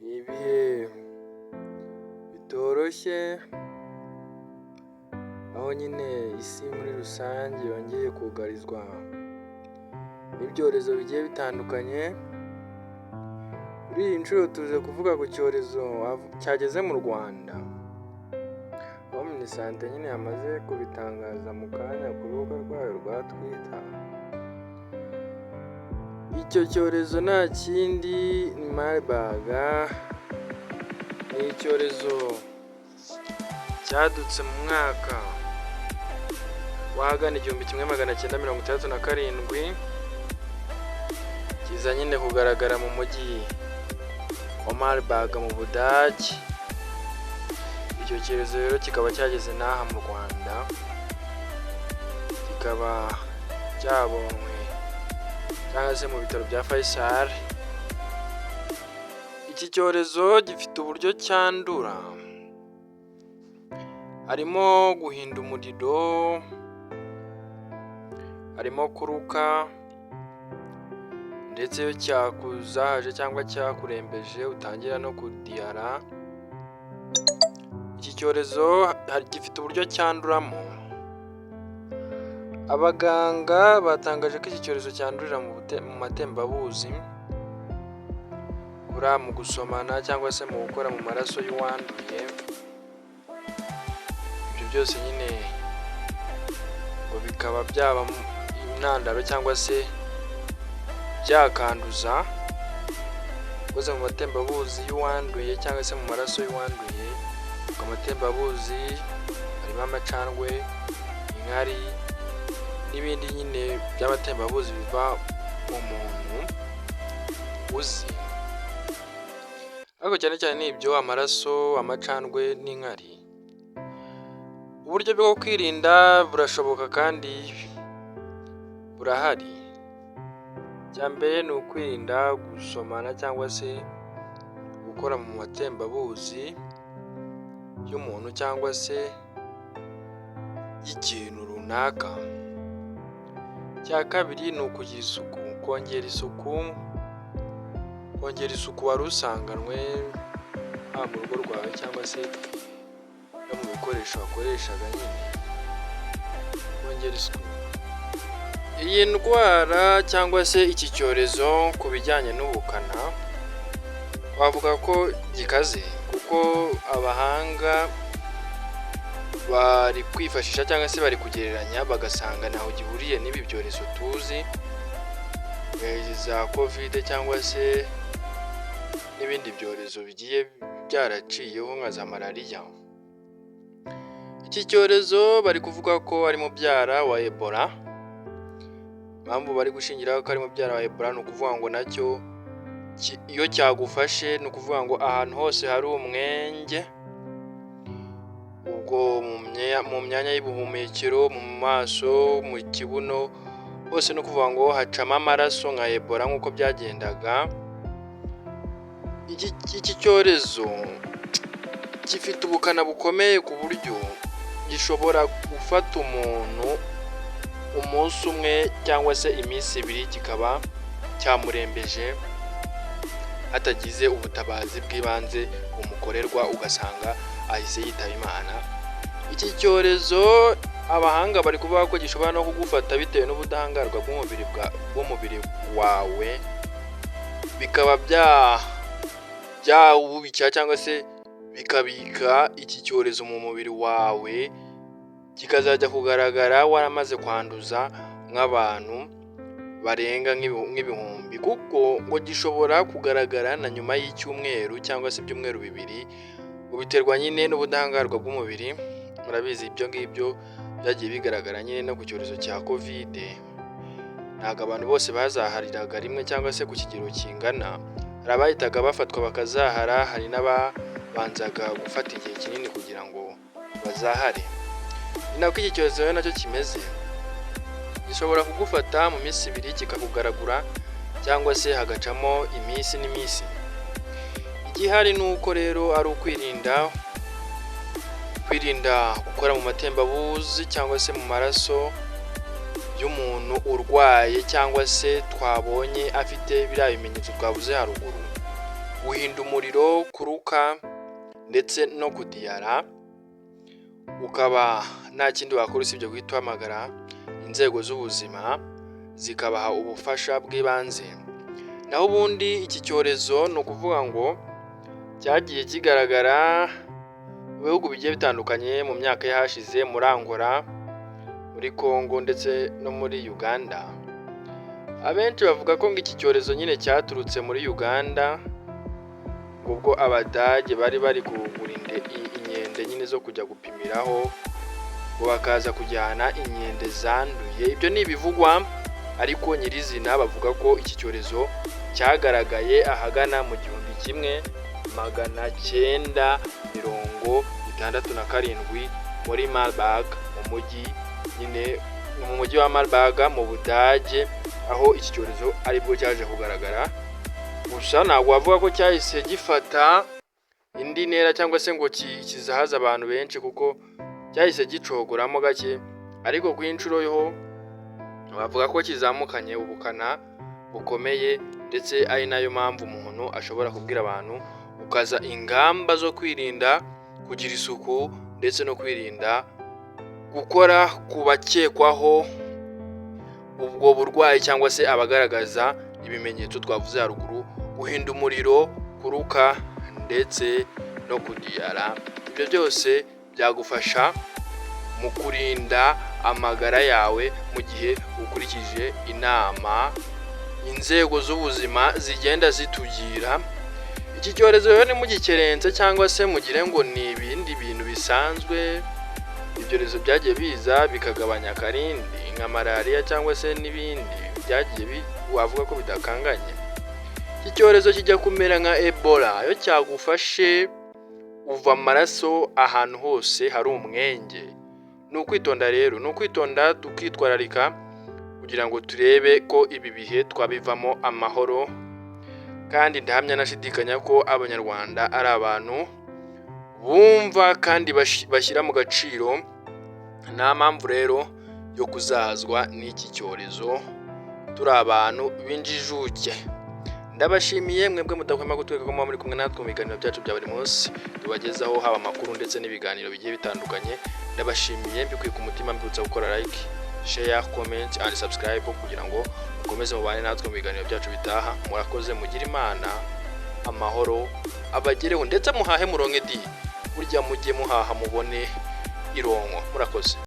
Ni ibihe bitoroshye aho nyine isi muri rusange yongeye kugarizwa n'ibyorezo bigiye bitandukanye. Kuri iyi nshuro tuje kuvuga ku cyorezo cyageze mu Rwanda, aho Minisante nyine yamaze kubitangaza mu kanya ku rubuga rwayo rwa Twitter. Icyo cyorezo nta kindi ni Marburg, ni icyorezo cyadutse mu mwaka w'ahagana 1967, kiza nyine kugaragara mu mujyi wa Marburg mu Budage. Icyo cyorezo rero kikaba cyageze n'aha mu Rwanda, kikaba cyabonywe cyangwa se mu bitaro bya Faisal. Iki cyorezo gifite uburyo cyandura, harimo guhinda umuriro, harimo kuruka, ndetse iyo cyakuzahaje cyangwa cyakurembeje utangira no kudiyara. Iki cyorezo gifite uburyo cyanduramo. Abaganga batangaje ko iki cyorezo cyandurira mu matembabuzi, mu gusomana cyangwa se mu gukora mu maraso y'uwanduye. Ibyo byose nyine ngo bikaba byaba intandaro cyangwa se byakanduza bikoze mu matembabuzi y'uwanduye cyangwa se mu maraso y'uwanduye. Mu matembabuzi harimo amacandwe, inkari n'ibindi nyine by'amatembabuzi biva mu muntu uzi. Ariko cyane cyane ni ibyo amaraso, amacandwe n'inkari. Uburyo bwo kwirinda burashoboka kandi burahari. Icya mbere ni ukwirinda gusomana cyangwa se gukora mu matembabuzi y'umuntu cyangwa se y'ikintu runaka. Icya kabiri ni ukugira isuku, kongera isuku wari usanganwe, haba mu rugo rwawe cyangwa se no mu bikoresho wakoreshaga nyine. Kongera isuku. Iyi ndwara cyangwa se iki cyorezo ku bijyanye n'ubukana wavuga ko gikaze, kuko abahanga bari kwifashisha cyangwa se bari kugereranya bagasanga ntaho gihuriye n'ibi byorezo tuzi, za covid cyangwa se n'ibindi byorezo bigiye byaraciyeho nka za malariya. Iki cyorezo bari kuvuga ko ari mubyara wa Ebola. Impamvu bari gushingiraho ko ari mubyara wa Ebola ni ukuvuga ngo nacyo iyo cyagufashe ni ukuvuga ngo ahantu hose hari umwenge, ubwo mu myanya y'ubuhumekero, mu maso, mu kibuno hose, ni ukuvuga ngo hacamo amaraso nka Ebola nk'uko byagendaga. Iki cyorezo gifite ubukana bukomeye ku buryo gishobora gufata umuntu umunsi umwe cyangwa se iminsi ibiri kikaba cyamurembeje hatagize ubutabazi bw'ibanze bumukorerwa, ugasanga ahise yitaba Imana. Iki cyorezo abahanga bari kuvuga ko gishobora no kugufata bitewe n'ubudahangarwa bw'umubiri wawe, bikaba byawubika cyangwa se bikabika iki cyorezo mu mubiri wawe, kikazajya kugaragara waramaze kwanduza nk'abantu barenga nk'ibihumbi, kuko ngo gishobora kugaragara na nyuma y'icyumweru cyangwa se ibyumweru bibiri. Biterwa nyine n'ubudahangarwa bw'umubiri. Murabizi ibyo ngibyo byagiye bigaragara nyine no ku cyorezo cya covid. Ntabwo abantu bose bazahariraga rimwe cyangwa se ku kigero kingana. Hari abahitaga bafatwa bakazahara, hari n'ababanzaga gufata igihe kinini kugira ngo bazahare. Ni nako iki cyorezo nacyo kimeze. Gishobora kugufata mu minsi ibiri kikakugaragura cyangwa se hagacamo iminsi n'iminsi. Igihari ni uko rero ari ukwirinda gukora mu matembabuzi cyangwa se mu maraso y'umuntu urwaye cyangwa se twabonye afite biriya bimenyetso twavuze haruguru. guhinda umuriro, kuruka ndetse no kudiyara, ukaba nta kindi wakora usibye guhita uhamagara inzego z'ubuzima zikabaha ubufasha bw'ibanze. Naho ubundi iki cyorezo ni ukuvuga ngo cyagiye kigaragara mu bihugu bigiye bitandukanye mu myaka yahashize, muri Angola, muri Congo ndetse no muri Uganda. Abenshi bavuga ko ngo iki cyorezo nyine cyaturutse muri Uganda, ubwo Abadage bari kugura inkende nyine zo kujya gupimiraho, ngo bakaza kujyana inkende zanduye. Ibyo ni ibivugwa, ariko nyirizina bavuga ko iki cyorezo cyagaragaye ahagana mu 1967 muri Marburg, mu mujyi wa Marburg mu Budage, aho iki cyorezo aribwo cyaje kugaragara. Gusa ntabwo wavuga ko cyahise gifata indi ntera cyangwa se ngo kizahaza abantu benshi, kuko cyahise gicogoramo gake, ariko ku inshuro yo bavuga ko kizamukanye ubukana bukomeye, ndetse ari nayo mpamvu umuntu ashobora kubwira abantu gukaza ingamba zo kwirinda, kugira isuku ndetse no kwirinda gukora ku bakekwaho ubwo burwayi cyangwa se abagaragaza ibimenyetso twavuze haruguru: guhinda umuriro, kuruka ndetse no kudiyara. Ibyo byose byagufasha mu kurinda amagara yawe mu gihe ukurikije inama inzego z'ubuzima zigenda zitugira. Iki cyorezo rero nimugikerense cyangwa se mugire ngo ni ibindi bintu bisanzwe, ibyorezo byagiye biza bikagabanya akarindi nka malariya cyangwa se n'ibindi byagiye wavuga ko bidakanganye. Iki cyorezo kijya kumera nka Ebola, iyo cyagufashe uva amaraso ahantu hose hari umwenge. Ni ukwitonda rero, ni ukwitonda tukitwararika kugira ngo turebe ko ibi bihe twabivamo amahoro, kandi ndahamya nashidikanya ko Abanyarwanda ari abantu bumva kandi bashyira mu gaciro. Nta mpamvu rero yo kuzahazwa n'iki cyorezo, turi abantu b'injijuke. Ndabashimiye mwebwe mudahwema gutwika ko muri kumwe natwe mu biganiro byacu bya buri munsi tubagezaho, haba amakuru ndetse n'ibiganiro bigiye bitandukanye. Ndabashimiye mbikuye ku mutima, mbibutsa gukora like, share, comment and subscribe kugira ngo mukomeze mubane natwe mu biganiro byacu bitaha. Murakoze, mugire Imana amahoro abagereho, ndetse muhahe muronke di, burya mujye muhaha mubone ironko. Murakoze.